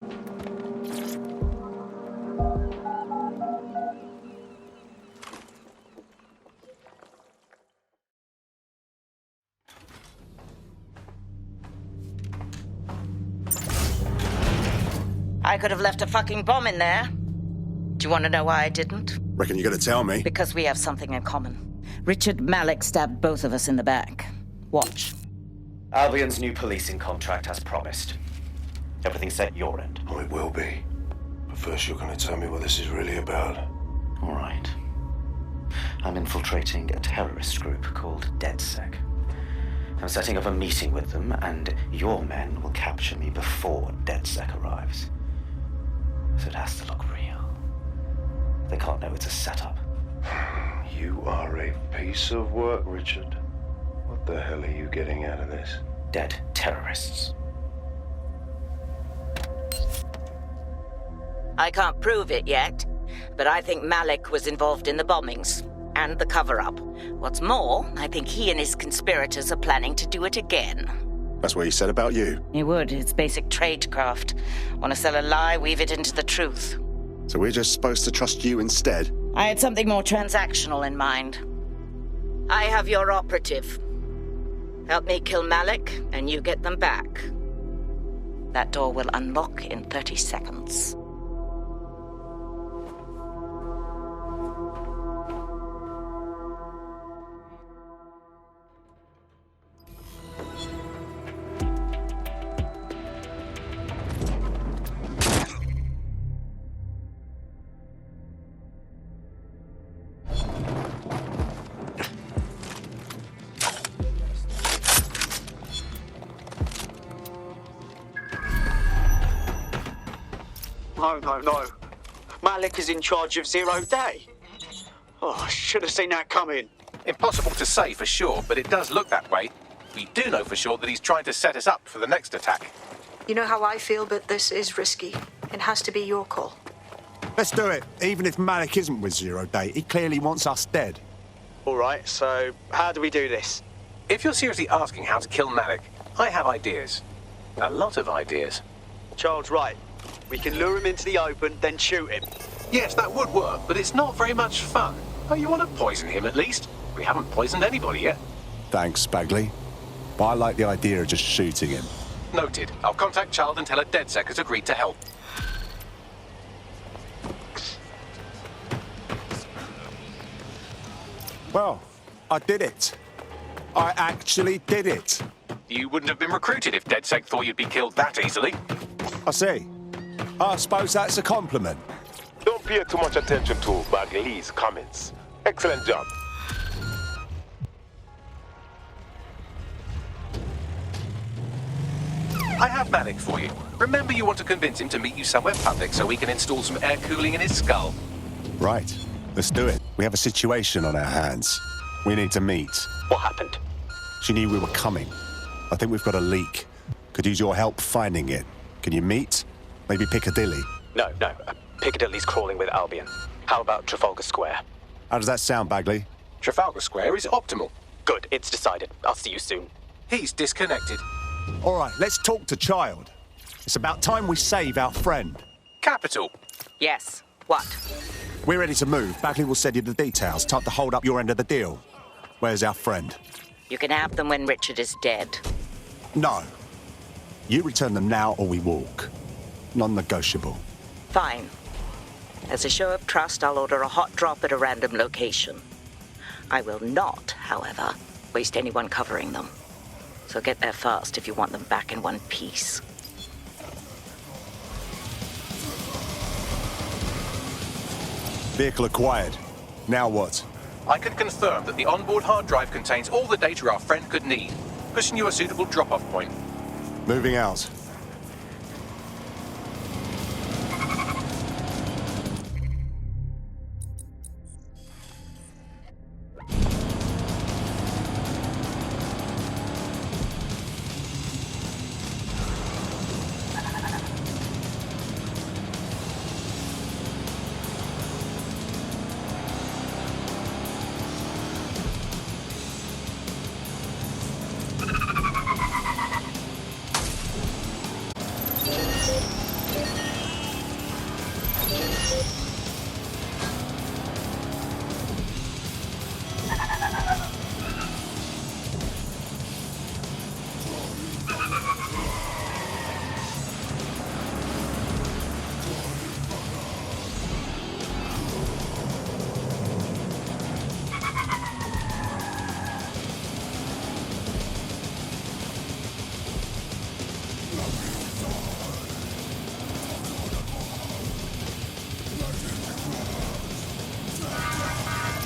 I could have left a fucking bomb in there. Do you want to know why I didn't? Reckon you're gonna tell me? Because we have something in common. Richard Malik stabbed both of us in the back. Watch. Albion's new policing contract as promised. Everything set your end. Oh, it will be. But first you're gonna tell me what this is really about. All right. I'm infiltrating a terrorist group called DedSec. I'm setting up a meeting with them, and your men will capture me before DedSec arrives. So it has to look real. They can't know it's a setup. You are a piece of work, Richard. What the hell are you getting out of this? Dead terrorists. I can't prove it yet, but I think Malik was involved in the bombings and the cover-up. What's more, I think he and his conspirators are planning to do it again. That's what he said about you. He would. It's basic tradecraft. Want to sell a lie, weave it into the truth. So we're just supposed to trust you instead? I had something more transactional in mind. I have your operative. Help me kill Malik, and you get them back. That door will unlock in 30 seconds. No. Malik is in charge of Zero Day. Oh, I should have seen that coming. Impossible to say for sure, but it does look that way. We do know for sure that he's trying to set us up for the next attack. You know how I feel, but this is risky. It has to be your call. Let's do it. Even if Malik isn't with Zero Day, he clearly wants us dead. All right, so how do we do this? If you're seriously asking how to kill Malik, I have ideas. A lot of ideas. Charles, right. We can lure him into the open, then shoot him. Yes, that would work, but it's not very much fun. Oh, you want to poison him at least? We haven't poisoned anybody yet. Thanks, Bagley. But I like the idea of just shooting him. Noted. I'll contact Child and tell her DedSec has agreed to help. Well, I did it. I actually did it. You wouldn't have been recruited if DedSec thought you'd be killed that easily. I see. I suppose that's a compliment. Don't pay too much attention to Bagley's comments. Excellent job. I have Malik for you. Remember, you want to convince him to meet you somewhere public so we can install some air cooling in his skull. Right. Let's do it. We have a situation on our hands. We need to meet. What happened? She knew we were coming. I think we've got a leak. Could use your help finding it. Can you meet? Maybe Piccadilly? No. Piccadilly's crawling with Albion. How about Trafalgar Square? How does that sound, Bagley? Trafalgar Square is optimal. Good, it's decided. I'll see you soon. He's disconnected. All right, let's talk to Child. It's about time we save our friend. Capital. Yes. What? We're ready to move. Bagley will send you the details. Time to hold up your end of the deal. Where's our friend? You can have them when Richard is dead. No. You return them now or we walk. Non-negotiable. Fine. As a show of trust, I'll order a hot drop at a random location. I will not, however, waste anyone covering them. So get there fast if you want them back in one piece. Vehicle acquired. Now what? I can confirm that the onboard hard drive contains all the data our friend could need, pushing you a suitable drop-off point. Moving out.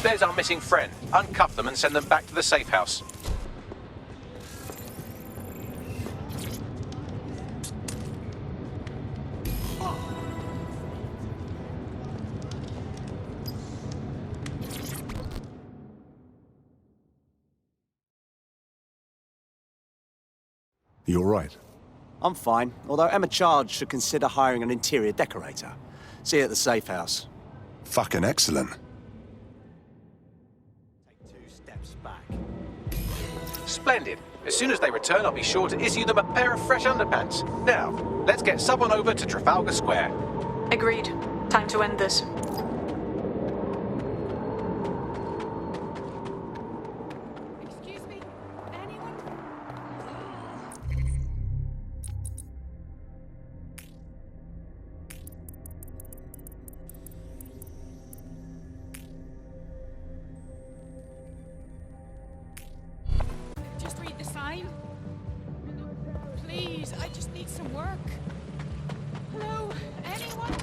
There's our missing friend. Uncuff them and send them back to the safe house. You all right? I'm fine, although Emma Chard should consider hiring an interior decorator. See you at the safe house. Fucking excellent. Take 2 steps back. Splendid. As soon as they return, I'll be sure to issue them a pair of fresh underpants. Now, let's get someone over to Trafalgar Square. Agreed. Time to end this. Excuse me? Anyone? Just read the sign. Please, I just need some work. Hello? Anyone?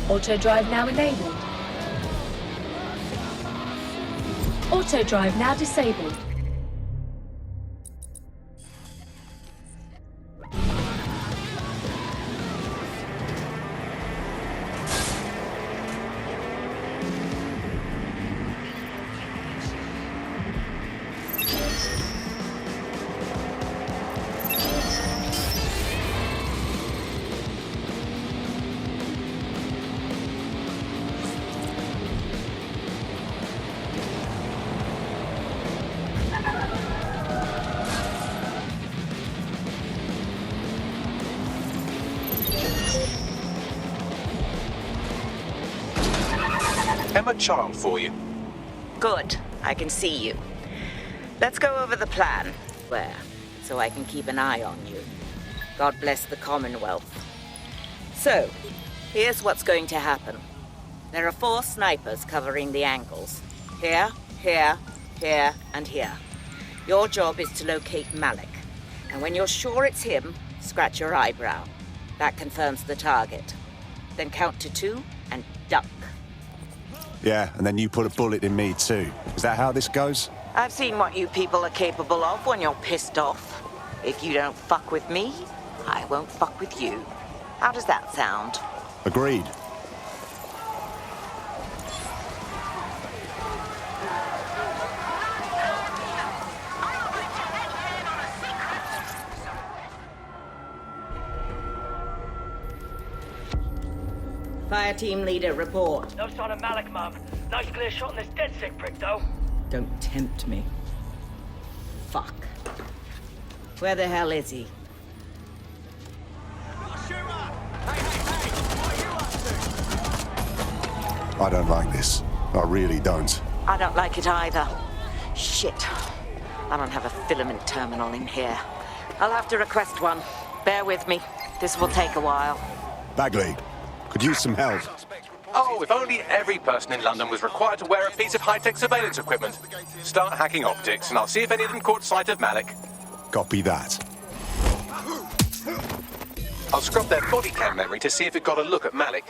Auto drive now enabled. Auto drive now disabled. Emma Child for you. Good. I can see you. Let's go over the plan. Where? So I can keep an eye on you. God bless the Commonwealth. So, here's what's going to happen. There are 4 snipers covering the angles. Here, here, here, and here. Your job is to locate Malik. And when you're sure it's him, scratch your eyebrow. That confirms the target. Then count to 2 and duck. Yeah, and then you put a bullet in me too. Is that how this goes? I've seen what you people are capable of when you're pissed off. If you don't fuck with me, I won't fuck with you. How does that sound? Agreed. Fire team leader, report. No sign of Malik, Mum. Nice clear shot on this DedSec prick, though. Don't tempt me. Fuck. Where the hell is he? I don't like this. I really don't. I don't like it either. Shit. I don't have a filament terminal in here. I'll have to request one. Bear with me. This will take a while. Bagley, could use some help. Oh, if only every person in London was required to wear a piece of high-tech surveillance equipment. Start hacking optics, and I'll see if any of them caught sight of Malik. Copy that. I'll scrub their body cam memory to see if it got a look at Malik.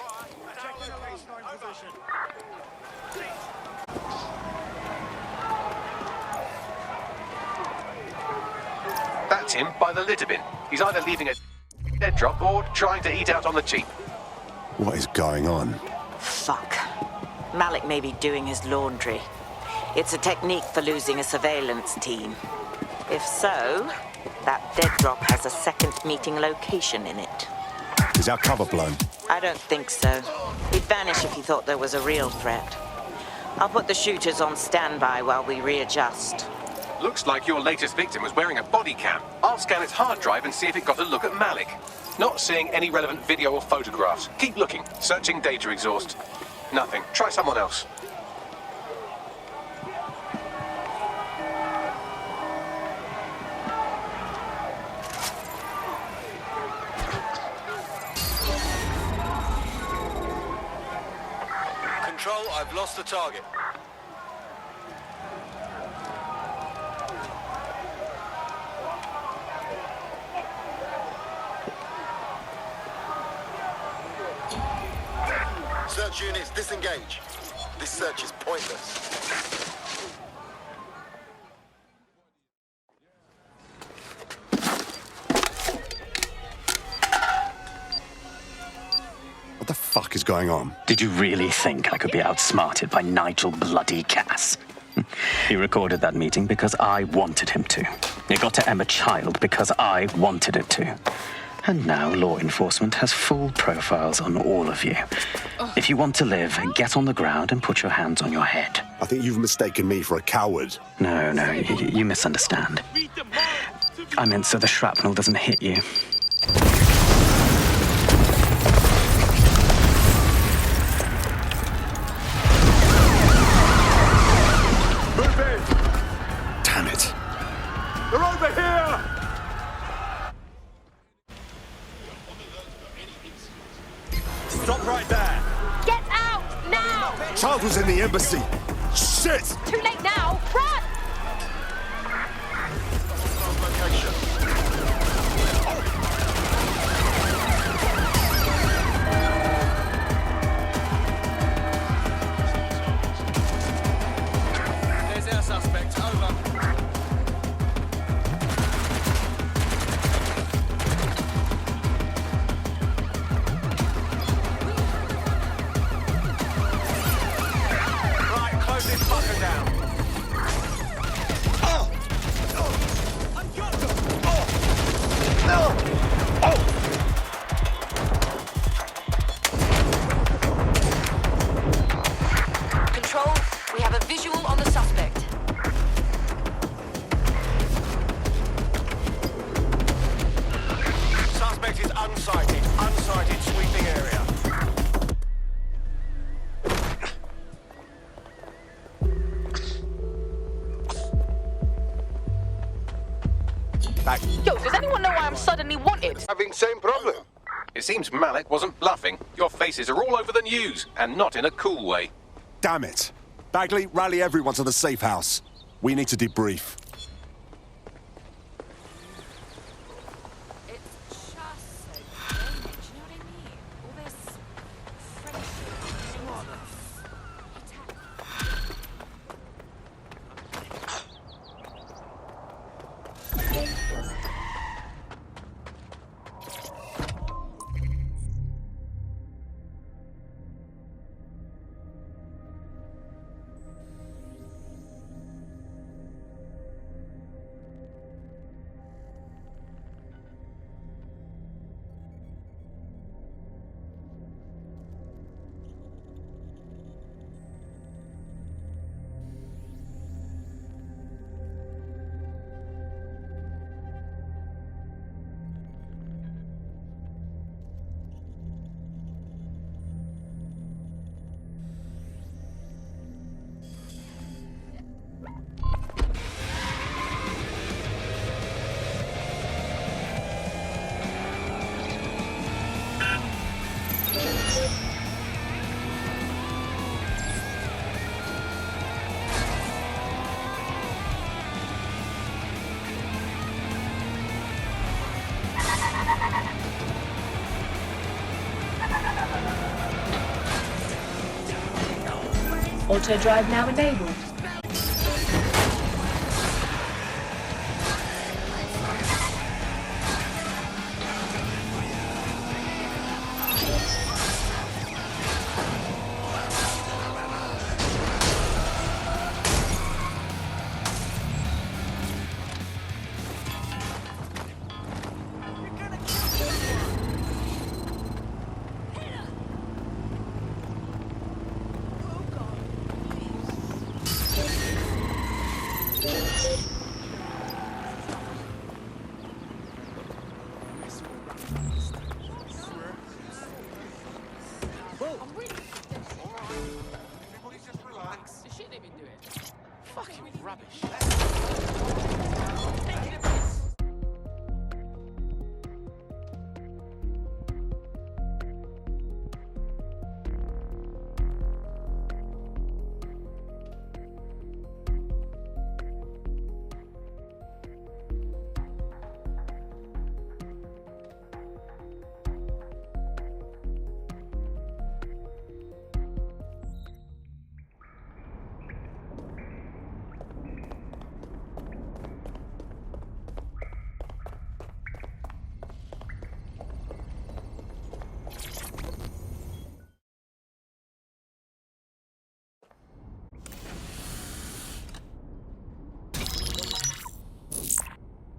That's him by the litter bin. He's either leaving a dead drop or trying to eat out on the cheap. What is going on? Fuck. Malik may be doing his laundry. It's a technique for losing a surveillance team. If so, that dead drop has a second meeting location in it. Is our cover blown? I don't think so. He'd vanish if he thought there was a real threat. I'll put the shooters on standby while we readjust. Looks like your latest victim was wearing a body cam. I'll scan its hard drive and see if it got a look at Malik. Not seeing any relevant video or photographs. Keep looking. Searching data exhaust. Nothing. Try someone else. Control, I've lost the target. Search units, disengage. This search is pointless. What the fuck is going on? Did you really think I could be outsmarted by Nigel bloody Cass? He recorded that meeting because I wanted him to. It got to Emma Child because I wanted it to. And now law enforcement has full profiles on all of you. If you want to live, get on the ground and put your hands on your head. I think you've mistaken me for a coward. No, you misunderstand. I meant so the shrapnel doesn't hit you. Move in! Damn it. They're over here! Stop right there! Get out now! Child was in the embassy. Shit! Too late now! Run! There's our suspect. Over. Right, close this fucker down. Control, we have a visual on the suspect. Suspect is unsighted. Unsighted sweeping area. Yo, does anyone know why I'm suddenly wanted? Having same problem. It seems Malik wasn't bluffing. Your faces are all over the news, and not in a cool way. Damn it. Bagley, rally everyone to the safe house. We need to debrief. Auto drive now enabled.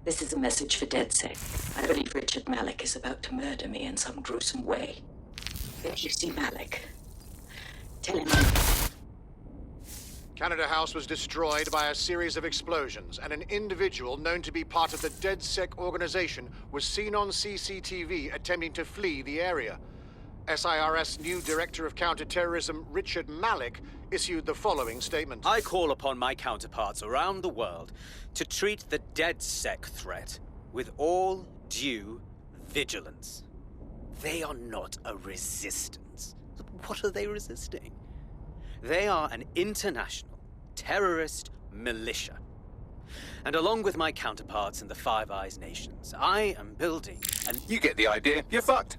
This is a message for DedSec. I believe Richard Malik is about to murder me in some gruesome way. If you see Malik, tell him Canada House was destroyed by a series of explosions, and an individual known to be part of the DedSec organization was seen on CCTV attempting to flee the area. SIRS new Director of Counterterrorism Richard Malik issued the following statement. I call upon my counterparts around the world to treat the DedSec threat with all due vigilance. They are not a resistance. What are they resisting? They are an international terrorist militia. And along with my counterparts in the Five Eyes nations, I am building an... You get the idea. You're fucked.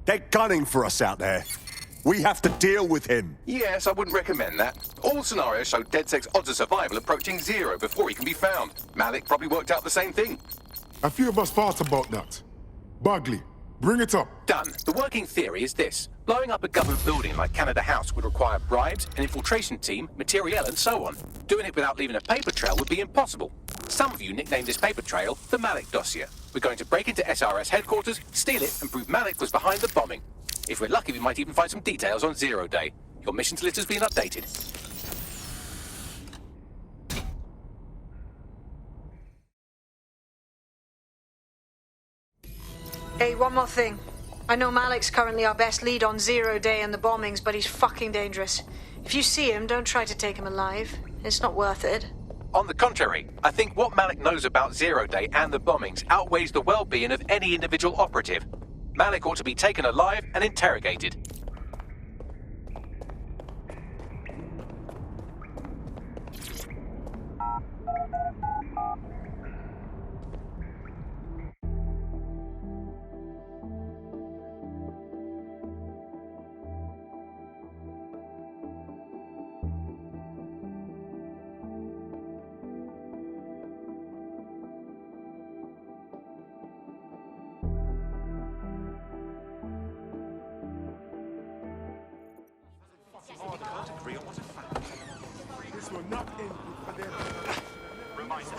They're gunning for us out there. We have to deal with him. Yes, I wouldn't recommend that. All scenarios show DedSec's odds of survival approaching 0 before he can be found. Malik probably worked out the same thing. A few of us thought about that. Bagley, bring it up. Done. The working theory is this. Blowing up a government building like Canada House would require bribes, an infiltration team, materiel, and so on. Doing it without leaving a paper trail would be impossible. Some of you nicknamed this paper trail the Malik dossier. We're going to break into SRS headquarters, steal it, and prove Malik was behind the bombing. If we're lucky, we might even find some details on Zero Day. Your missions list has been updated. Hey, one more thing. I know Malik's currently our best lead on Zero Day and the bombings, but he's fucking dangerous. If you see him, don't try to take him alive. It's not worth it. On the contrary, I think what Malik knows about Zero Day and the bombings outweighs the well-being of any individual operative. Malik ought to be taken alive and interrogated. This will not end for them. Reminder.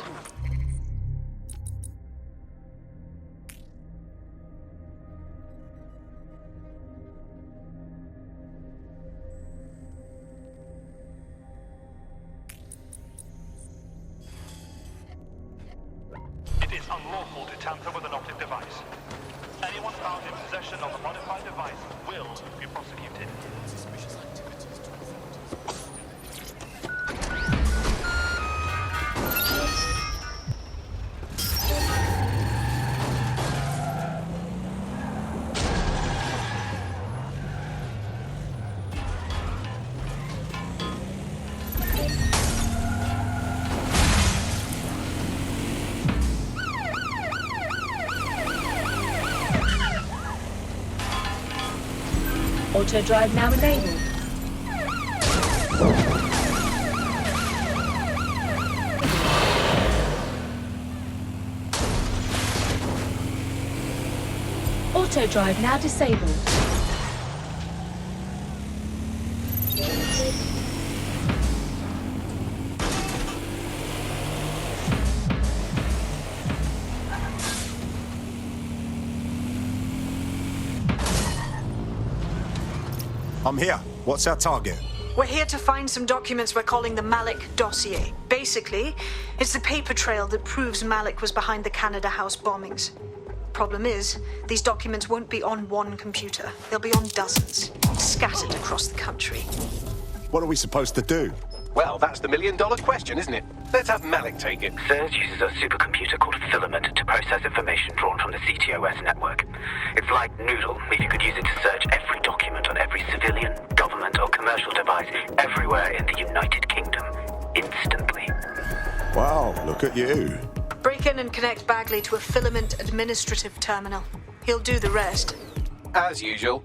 It is unlawful to tamper with an optic device. Anyone found in possession of a modified device will be prosecuted. Suspicious activities to the front. Auto drive now enabled. Auto drive now disabled. I'm here. What's our target? We're here to find some documents we're calling the Malik dossier. Basically, it's the paper trail that proves Malik was behind the Canada House bombings. Problem is, these documents won't be on one computer. They'll be on dozens, scattered across the country. What are we supposed to do? Well, that's the million-dollar question, isn't it? Let's have Malik take it. Surge uses a supercomputer called Filament to process information drawn from the CTOS network. It's like Noodle, if you could use it to search every document on every civilian, government or commercial device everywhere in the United Kingdom, instantly. Wow, look at you. Break in and connect Bagley to a Filament administrative terminal. He'll do the rest. As usual.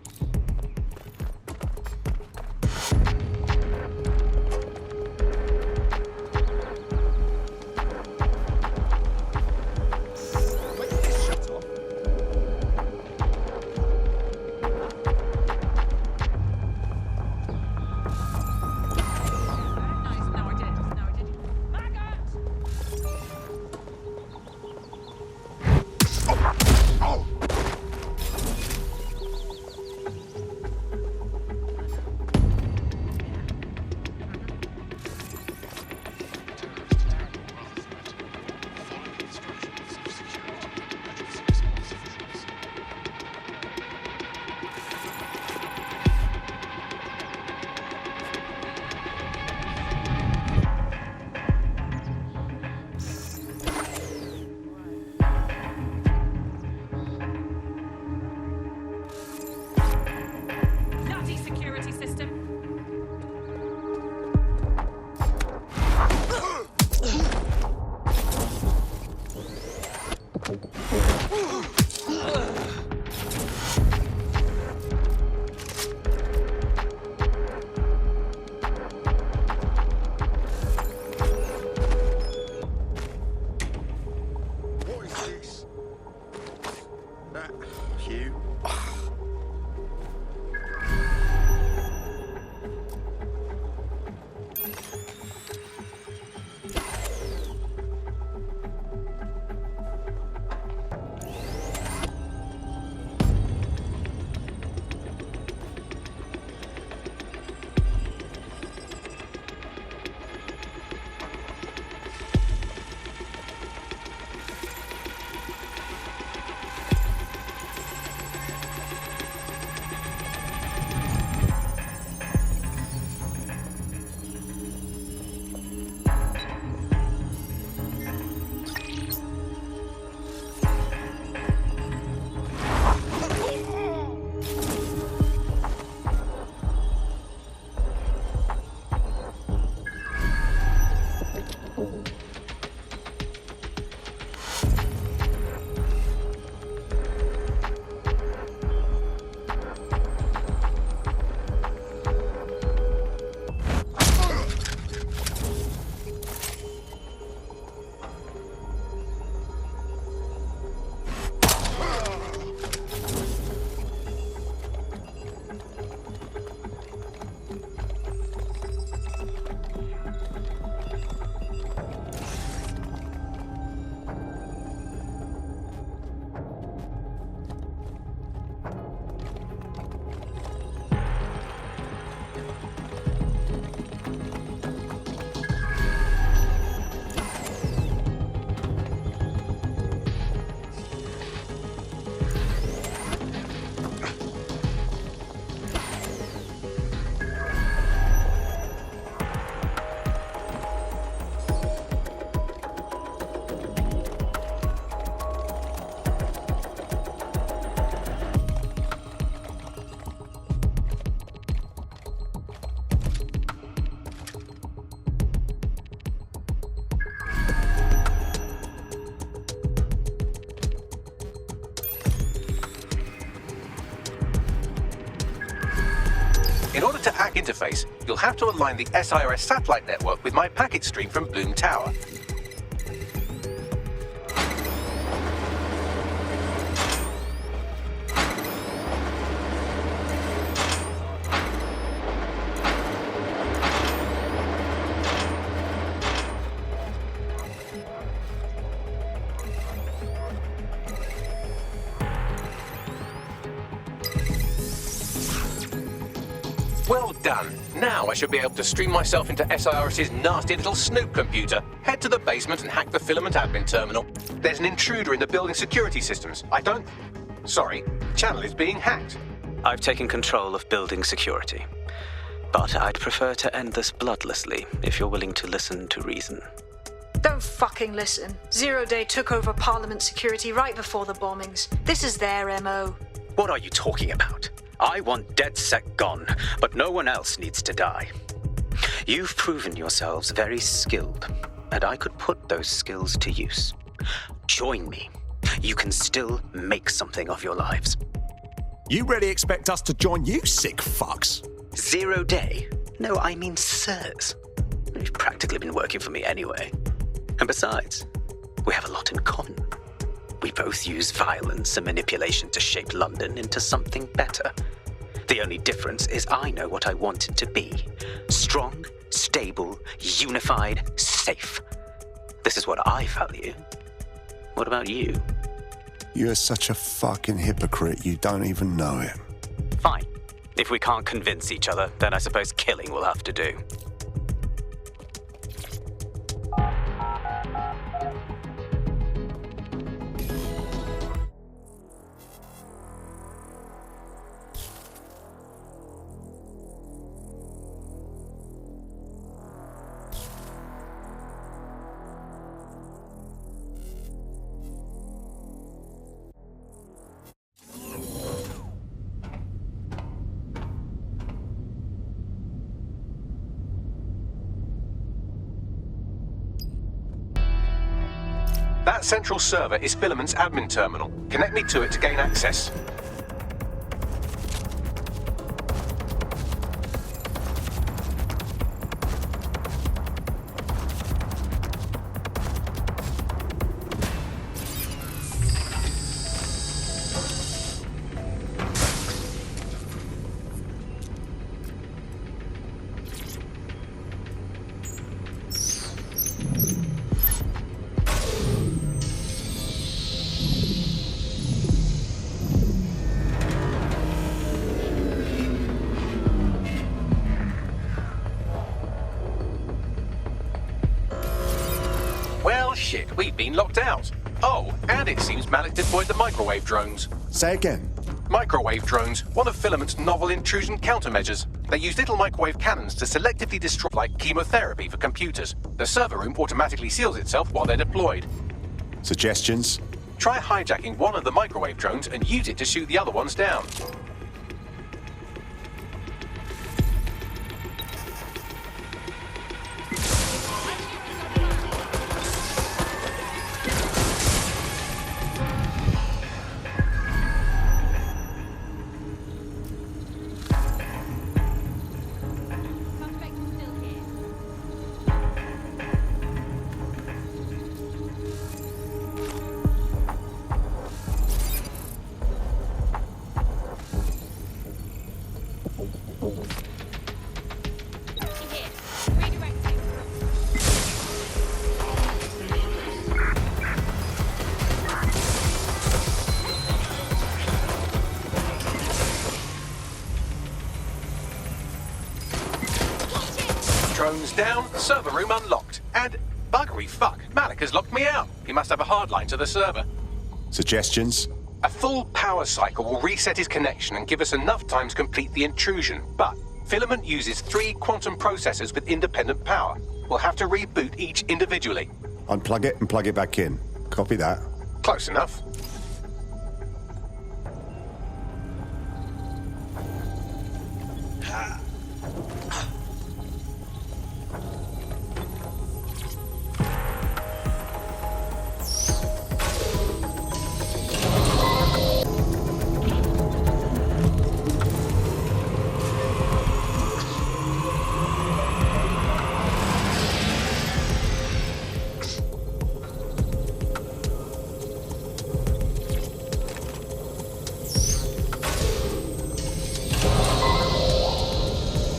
In order to hack interface, you'll have to align the SIRS satellite network with my packet stream from Bloom Tower. Well done. Now I should be able to stream myself into SIRS's nasty little snoop computer, head to the basement and hack the Filament admin terminal. There's an intruder in the building security systems. Sorry, the channel is being hacked. I've taken control of building security. But I'd prefer to end this bloodlessly, if you're willing to listen to reason. Don't fucking listen. Zero Day took over Parliament security right before the bombings. This is their MO. What are you talking about? I want DedSec gone, but no one else needs to die. You've proven yourselves very skilled, and I could put those skills to use. Join me. You can still make something of your lives. You really expect us to join you, sick fucks? 0 Day? No, I mean sirs. You've practically been working for me anyway. And besides, we have a lot in common. We both use violence and manipulation to shape London into something better. The only difference is I know what I want it to be. Strong, stable, unified, safe. This is what I value. What about you? You're such a fucking hypocrite, you don't even know it. Fine. If we can't convince each other, then I suppose killing will have to do. That central server is Filament's admin terminal. Connect me to it to gain access. Shit, we've been locked out. Oh, and it seems Malik deployed the microwave drones. Say again. Microwave drones, one of Filament's novel intrusion countermeasures. They use little microwave cannons to selectively destroy like chemotherapy for computers. The server room automatically seals itself while they're deployed. Suggestions? Try hijacking one of the microwave drones and use it to shoot the other ones down. Drones down, server room unlocked. And buggery fuck, Malik has locked me out. He must have a hard line to the server. Suggestions? A full power cycle will reset his connection and give us enough time to complete the intrusion. But Filament uses 3 quantum processors with independent power. We'll have to reboot each individually. Unplug it and plug it back in. Copy that. Close enough.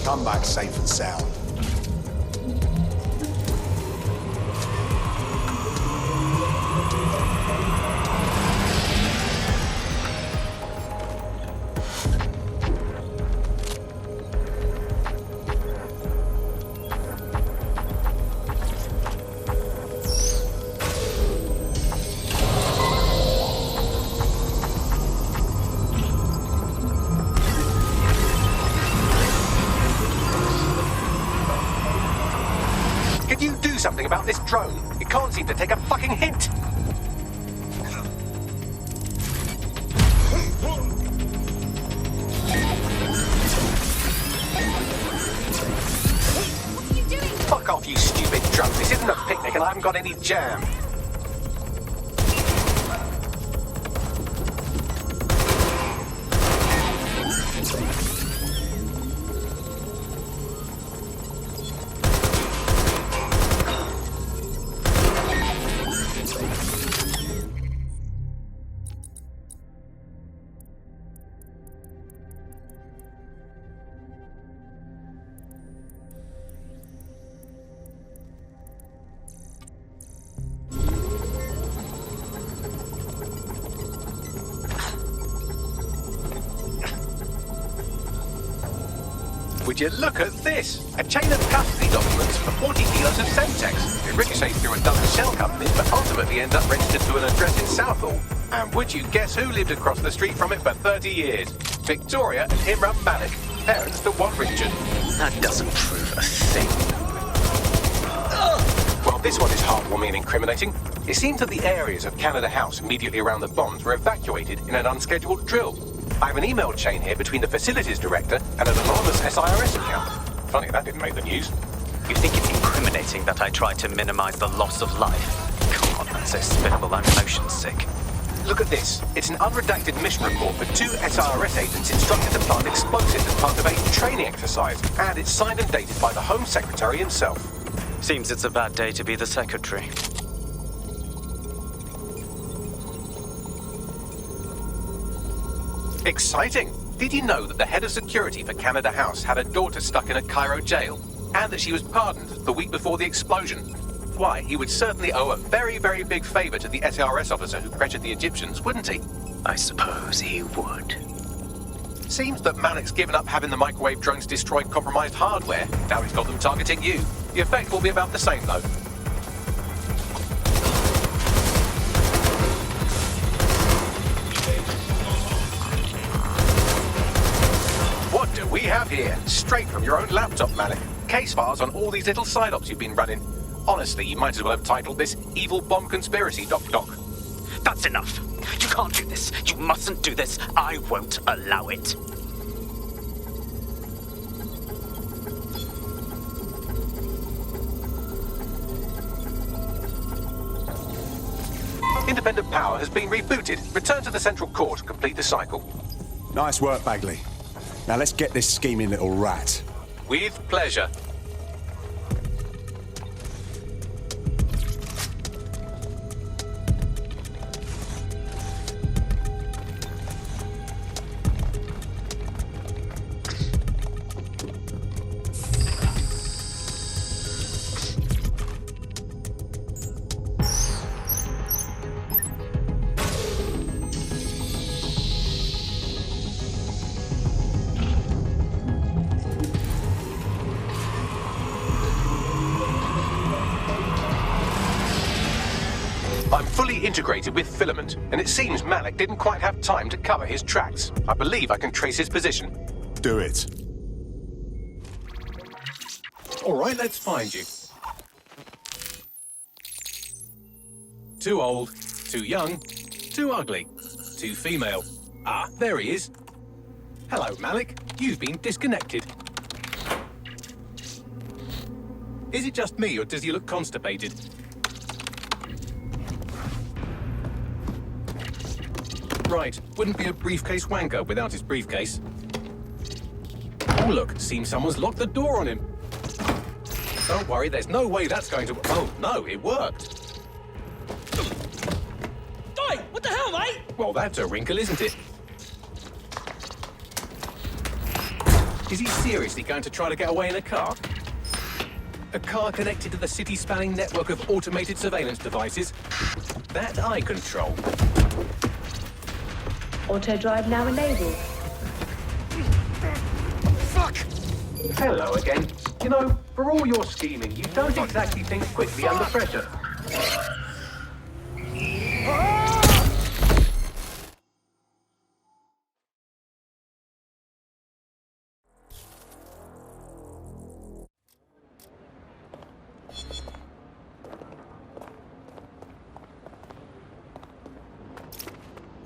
Come back safe and sound. Can you do something about this drone? It can't can't seem to take a fucking hint. What are you doing? Fuck off, you stupid drunk. This isn't a picnic and I haven't got any jam. Would you look at this? A chain of custody documents for 40 kilos of Semtex. It ricochets through a dozen shell companies, but ultimately ends up registered to an address in Southall. And would you guess who lived across the street from it for 30 years? Victoria and Imran Malik, parents to one Richard. That doesn't prove a thing. Well, this one is heartwarming and incriminating. It seems that the areas of Canada House immediately around the bombs were evacuated in an unscheduled drill. I have an email chain here between the facilities director and an anonymous SIRS account. Funny that didn't make the news. You think it's incriminating that I tried to minimize the loss of life? Come on, that's so spinnable, I'm motion sick. Look at this. It's an unredacted mission report for 2 SIRS agents instructed to plant explosives as part of a training exercise. And it's signed and dated by the Home Secretary himself. Seems it's a bad day to be the secretary. Exciting! Did you know that the head of security for Canada House had a daughter stuck in a Cairo jail? And that she was pardoned the week before the explosion? Why, he would certainly owe a very, very big favor to the SIRS officer who pressured the Egyptians, wouldn't he? I suppose he would. Seems that Malik's given up having the microwave drones destroy compromised hardware. Now he's got them targeting you. The effect will be about the same, though. What do we have here? Straight from your own laptop, Malik. Case files on all these little side ops you've been running. Honestly, you might as well have titled this Evil Bomb Conspiracy, Doc. That's enough. You can't do this. You mustn't do this. I won't allow it. Independent power has been rebooted. Return to the central core to complete the cycle. Nice work, Bagley. Now let's get this scheming little rat. With pleasure. I'm fully integrated with Filament, and it seems Malik didn't quite have time to cover his tracks. I believe I can trace his position. Do it. All right, let's find you. Too old, too young, too ugly, too female. Ah, there he is. Hello, Malik. You've been disconnected. Is it just me, or does he look constipated? Right, wouldn't be a briefcase wanker without his briefcase. Oh look, seems someone's locked the door on him. Don't worry, there's no way that's going to... Oh, no, it worked. Oi, what the hell, mate? Well, that's a wrinkle, isn't it? Is he seriously going to try to get away in a car? A car connected to the city-spanning network of automated surveillance devices? That I control. Auto drive now enabled. Fuck! Hello again. You know, for all your scheming, you don't exactly think quickly under pressure.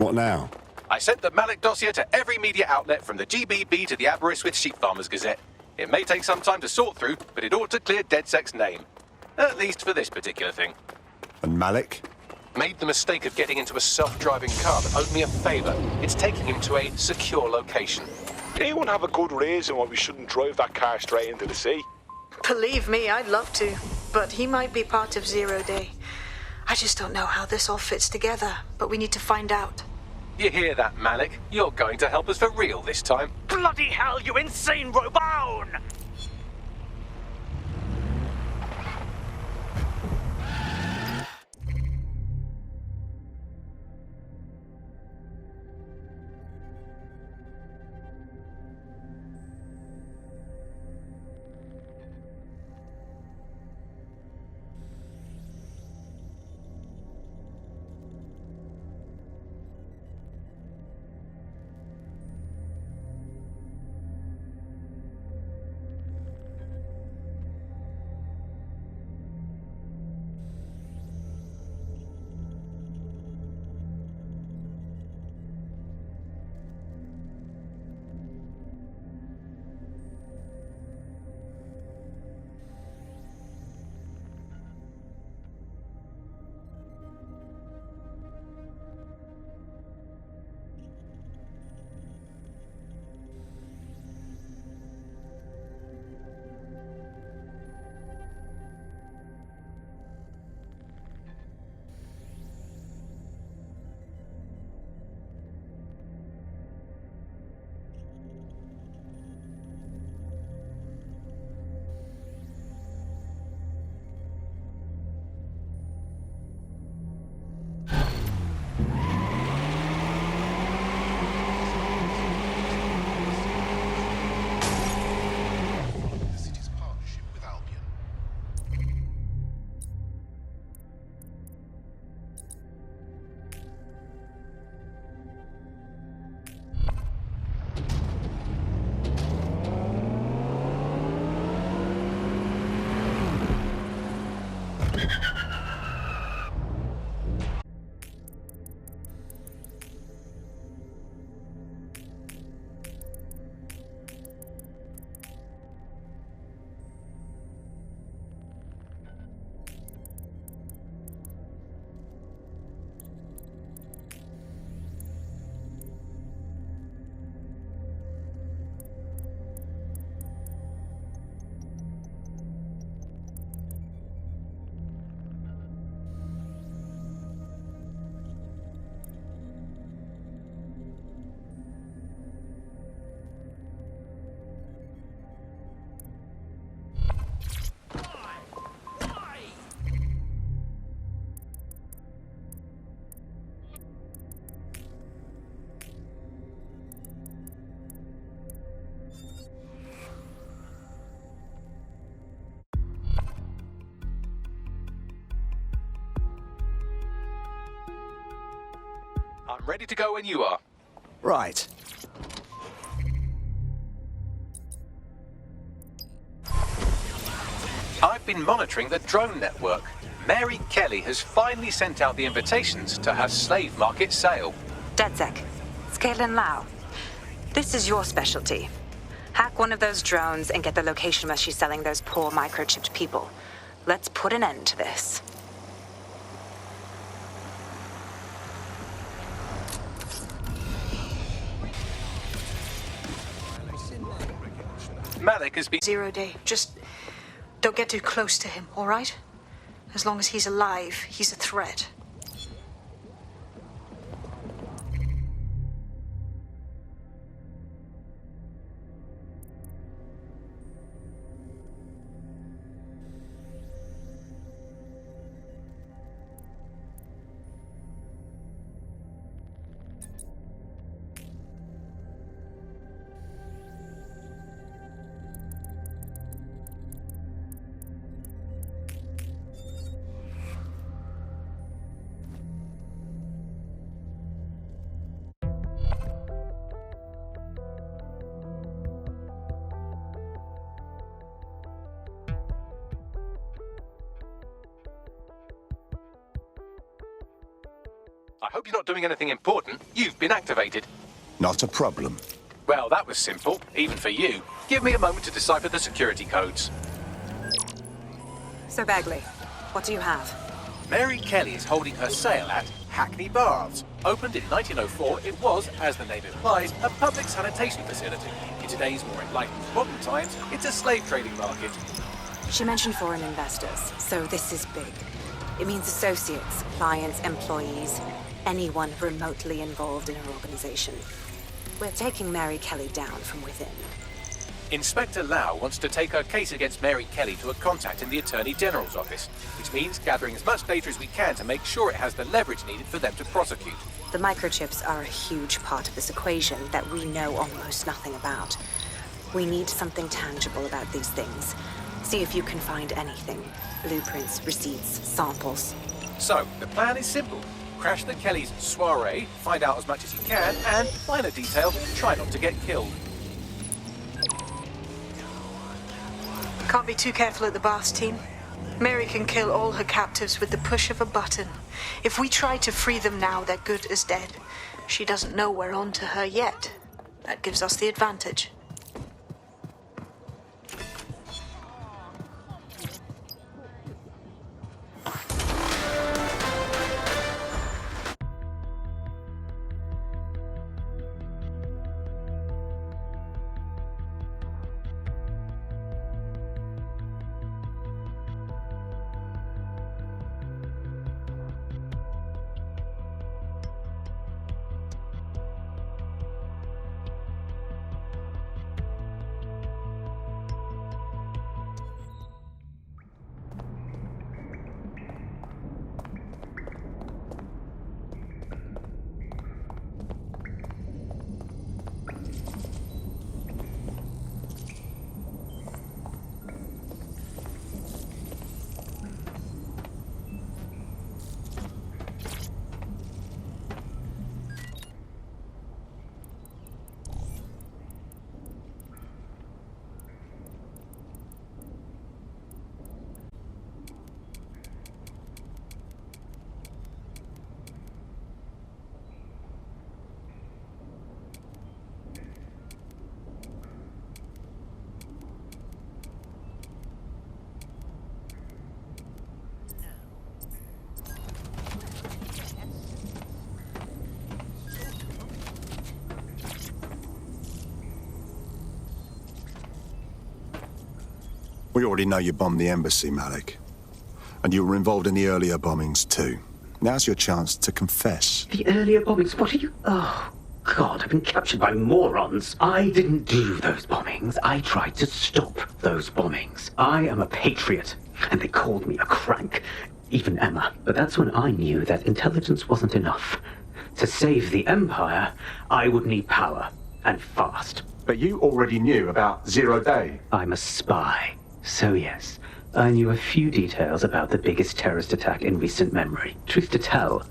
What now? I sent the Malik dossier to every media outlet from the GBB to the Aberystwyth Sheep Farmers Gazette. It may take some time to sort through, but it ought to clear DedSec's name. At least for this particular thing. And Malik? Made the mistake of getting into a self-driving car that owed me a favor. It's taking him to a secure location. Anyone have a good reason why we shouldn't drive that car straight into the sea? Believe me, I'd love to. But he might be part of Zero Day. I just don't know how this all fits together, but we need to find out. You hear that, Malik? You're going to help us for real this time. Bloody hell, you insane robot! I'm ready to go when you are. Right. I've been monitoring the drone network. Mary Kelly has finally sent out the invitations to her slave market sale. DedSec, it's Caitlin Lau. This is your specialty. Hack one of those drones and get the location where she's selling those poor microchipped people. Let's put an end to this. Malik has been... Zero Day. Just don't get too close to him, all right? As long as he's alive, he's a threat. I hope you're not doing anything important. You've been activated. Not a problem. Well, that was simple, even for you. Give me a moment to decipher the security codes. So, Bagley, what do you have? Mary Kelly is holding her sale at Hackney Baths. Opened in 1904, it was, as the name implies, a public sanitation facility. In today's more enlightened modern times, it's a slave trading market. She mentioned foreign investors, so this is big. It means associates, clients, employees, anyone remotely involved in her organization. We're taking Mary Kelly down from within. Inspector Lau wants to take her case against Mary Kelly to a contact in the Attorney General's office, which means gathering as much data as we can to make sure it has the leverage needed for them to prosecute. The microchips are a huge part of this equation that we know almost nothing about. We need something tangible about these things. See if you can find anything. Blueprints, receipts, samples. So, the plan is simple. Crash the Kellys' soiree, find out as much as you can, and, minor detail, try not to get killed. Can't be too careful at the Baths team. Mary can kill all her captives with the push of a button. If we try to free them now, they're good as dead. She doesn't know we're on to her yet. That gives us the advantage. We already know you bombed the embassy, Malik. And you were involved in the earlier bombings, too. Now's your chance to confess. The earlier bombings? What are you... Oh, God, I've been captured by morons. I didn't do those bombings. I tried to stop those bombings. I am a patriot, and they called me a crank. Even Emma. But that's when I knew that intelligence wasn't enough. To save the Empire, I would need power, and fast. But you already knew about Zero Day. I'm a spy. So yes, I knew a few details about the biggest terrorist attack in recent memory. Truth to tell,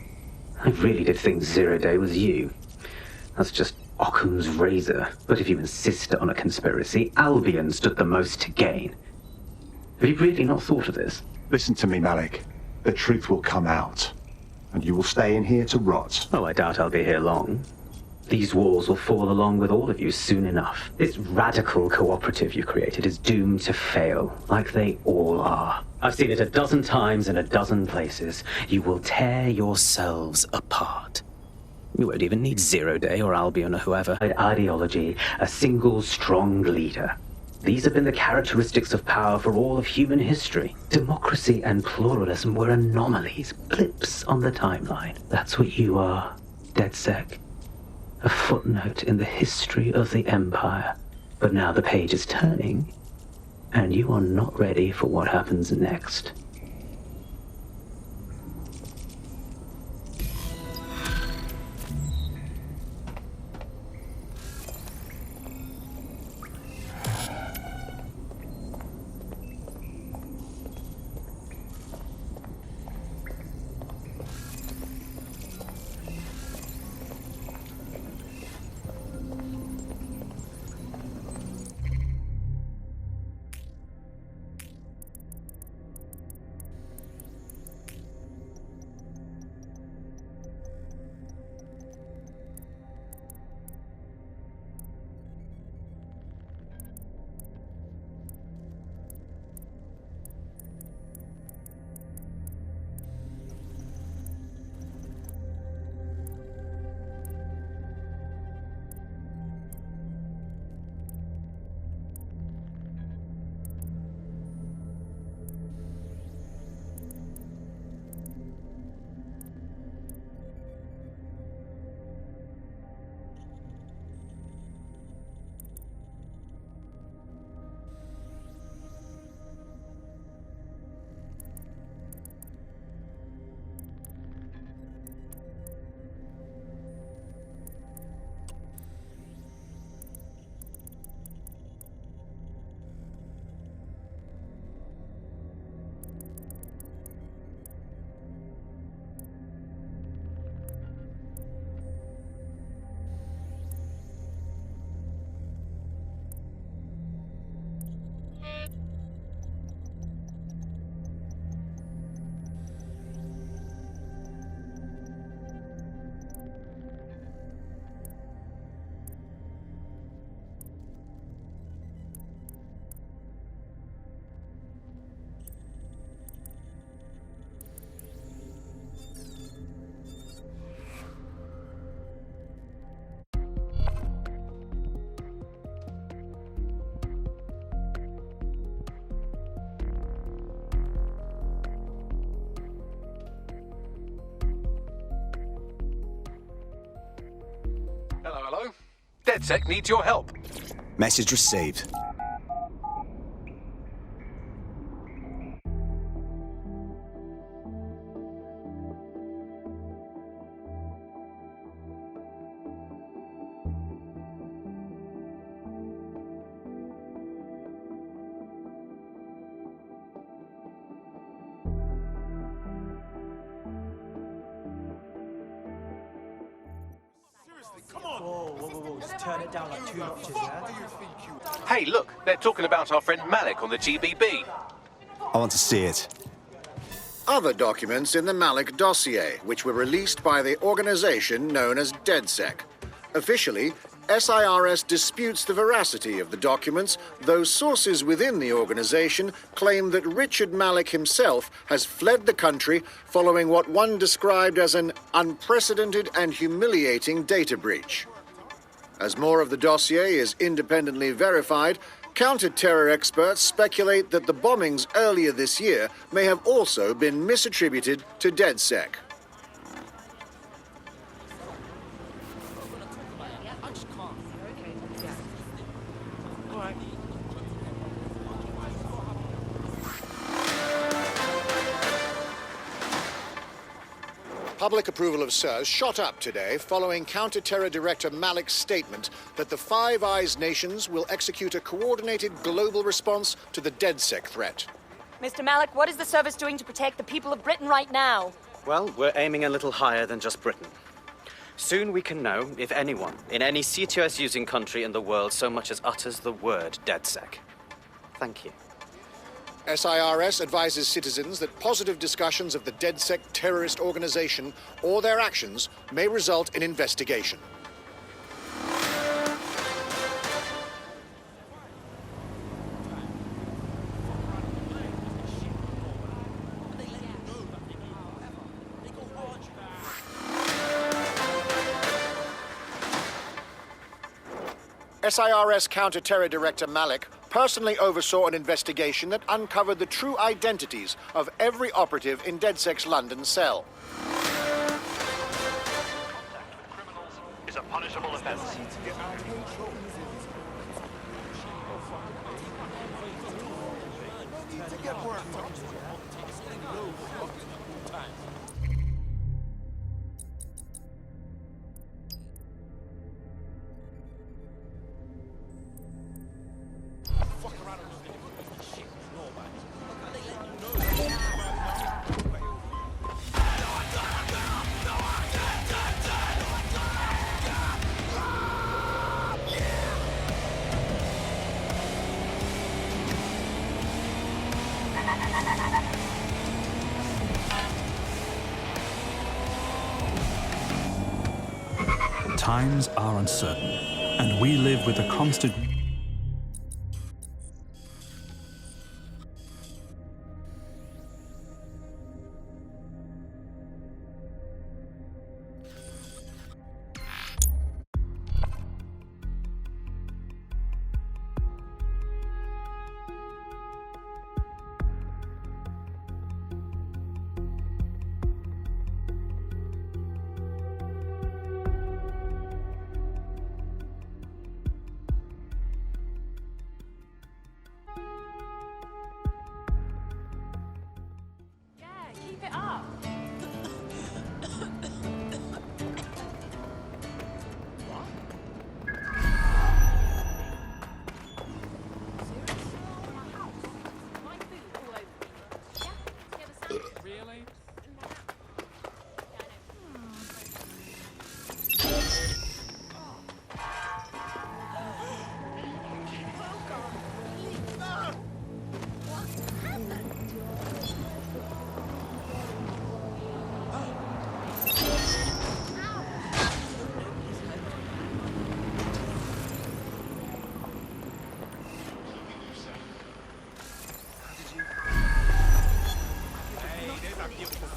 I really did think Zero Day was you. That's just Occam's razor. But if you insist on a conspiracy, Albion stood the most to gain. Have you really not thought of this? Listen to me, Malik. The truth will come out. And you will stay in here to rot. Oh, I doubt I'll be here long. These walls will fall along with all of you soon enough. This radical cooperative you created is doomed to fail, like they all are. I've seen it a dozen times in a dozen places. You will tear yourselves apart. You won't even need Zero Day or Albion or whoever. Ideology, a single strong leader. These have been the characteristics of power for all of human history. Democracy and pluralism were anomalies, blips on the timeline. That's what you are, DedSec. A footnote in the history of the Empire. But now the page is turning, and you are not ready for what happens next. Hello? DedSec needs your help. Message received. Turn it down like 2 notches, yeah? Hey, look, they're talking about our friend Malik on the GBB. I want to see it. Other documents in the Malik dossier, which were released by the organization known as DedSec. Officially, SIRS disputes the veracity of the documents, though sources within the organization claim that Richard Malik himself has fled the country following what one described as an unprecedented and humiliating data breach. As more of the dossier is independently verified, counter-terror experts speculate that the bombings earlier this year may have also been misattributed to DedSec. Public approval of SIRS shot up today following Counter-Terror Director Malik's statement that the Five Eyes nations will execute a coordinated global response to the DedSec threat. Mr. Malik, what is the service doing to protect the people of Britain right now? Well, we're aiming a little higher than just Britain. Soon we can know if anyone in any CTOS-using country in the world so much as utters the word DedSec. Thank you. SIRS advises citizens that positive discussions of the DedSec terrorist organization or their actions may result in investigation. SIRS Counter-Terror Director Malik personally oversaw an investigation that uncovered the true identities of every operative in DedSec's London cell. Is a punishable offense. Times are uncertain, and we live with a constant... Keep it up. Really?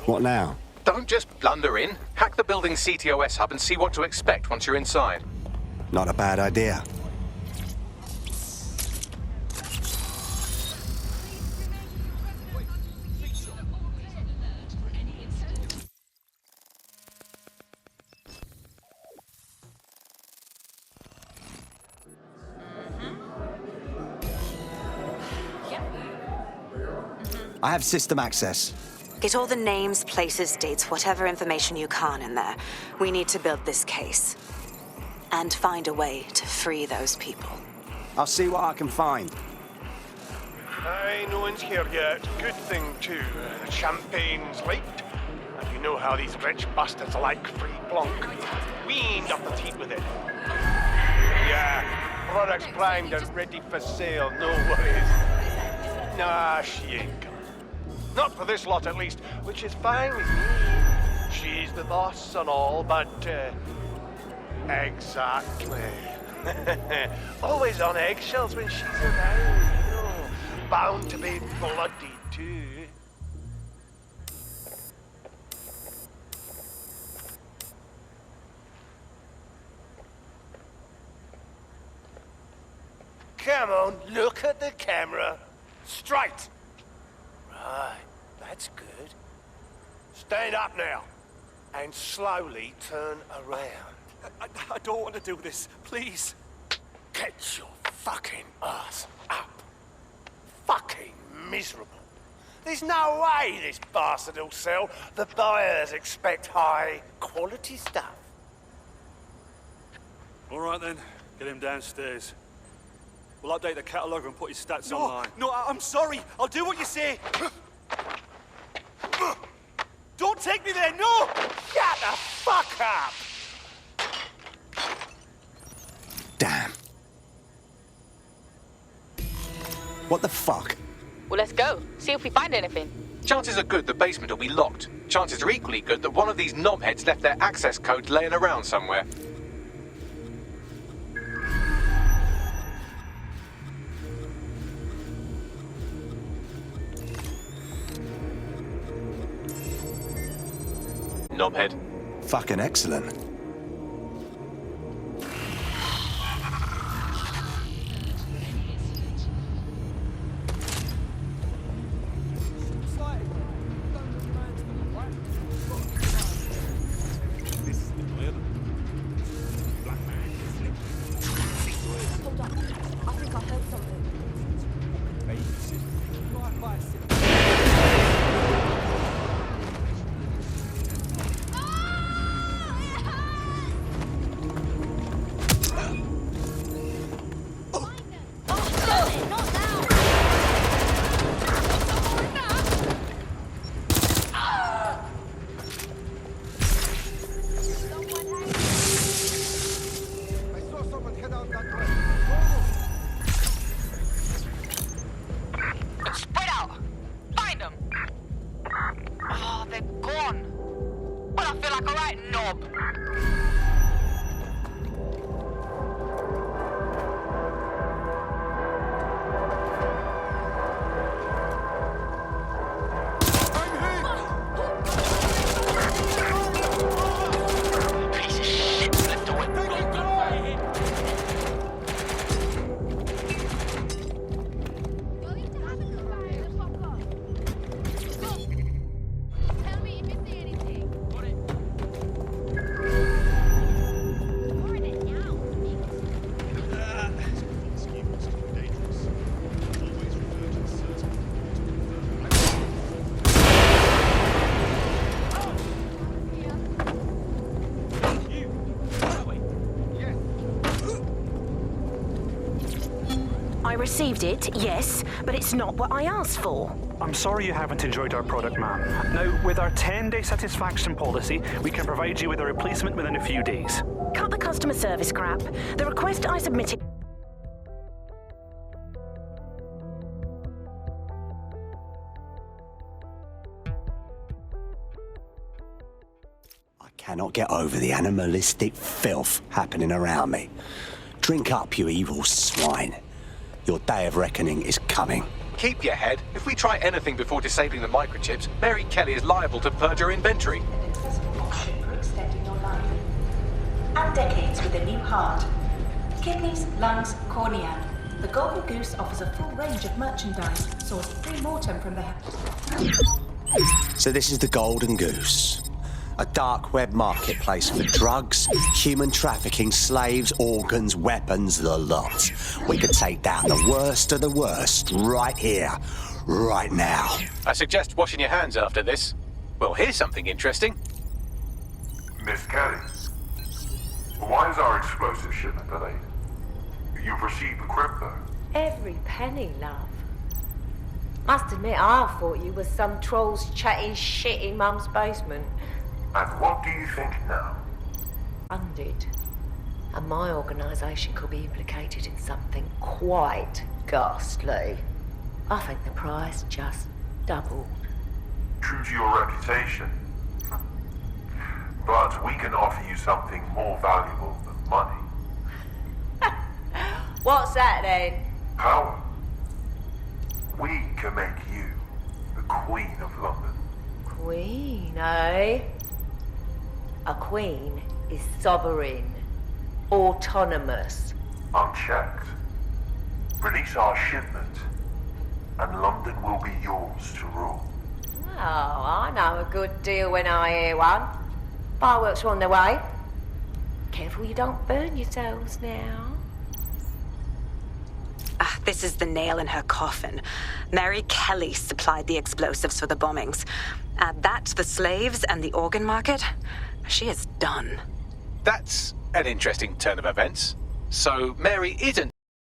What now? Don't just blunder in. Hack the building's CTOS hub and see what to expect once you're inside. Not a bad idea. I have system access. Get all the names, places, dates, whatever information you can in there. We need to build this case. And find a way to free those people. I'll see what I can find. Aye, no one's here yet. Good thing, too. The champagne's late. And you know how these rich bastards like free plonk. We aimed up the teeth with it. Yeah, products primed and ready for sale, no worries. Nah, she ain't coming. Not for this lot, at least, which is fine with me. She's the boss and all, but, exactly. Always on eggshells when she's around, you know. Bound to be bloody, too. Come on, look at the camera. Straight. Right, that's good. Stand up now, and slowly turn around. I don't want to do this, please. Get your fucking ass up. Fucking miserable. There's no way this bastard will sell. The buyers expect high quality stuff. All right then, get him downstairs. We'll update the catalogue and put his stats online. No, I'm sorry. I'll do what you say. Don't take me there, no! Shut the fuck up! Damn. What the fuck? Well, let's go. See if we find anything. Chances are good the basement will be locked. Chances are equally good that one of these knobheads left their access codes laying around somewhere. Knobhead. Fucking excellent. I received it, yes, but it's not what I asked for. I'm sorry you haven't enjoyed our product, ma'am. Now, with our 10-day satisfaction policy, we can provide you with a replacement within a few days. Cut the customer service crap. The request I submitted... I cannot get over the animalistic filth happening around me. Drink up, you evil swine. Your day of reckoning is coming. Keep your head. If we try anything before disabling the microchips, Mary Kelly is liable to purge her inventory. Add decades with a new heart. Kidneys, lungs, cornea. The Golden Goose offers a full range of merchandise sourced pre-mortem from the... So this is the Golden Goose. A dark web marketplace for drugs, human trafficking, slaves, organs, weapons, the lot. We could take down the worst of the worst right here, right now. I suggest washing your hands after this. Well, here's something interesting. Miss Kelly, why is our explosive shipment delayed? You've received the crypto. Every penny, love. Must admit, I thought you was some troll's chatty shit in Mum's basement. And what do you think now? Funded. And my organisation could be implicated in something quite ghastly. I think the price just doubled. True to your reputation. But we can offer you something more valuable than money. What's that then? Power. We can make you the Queen of London. Queen, eh? A queen is sovereign, autonomous. Unchecked. Release our shipment, and London will be yours to rule. Oh, I know a good deal when I hear one. Fireworks are on their way. Careful you don't burn yourselves now. This is the nail in her coffin. Mary Kelly supplied the explosives for the bombings. Add that to the slaves and the organ market, she is done. That's an interesting turn of events. So Mary isn't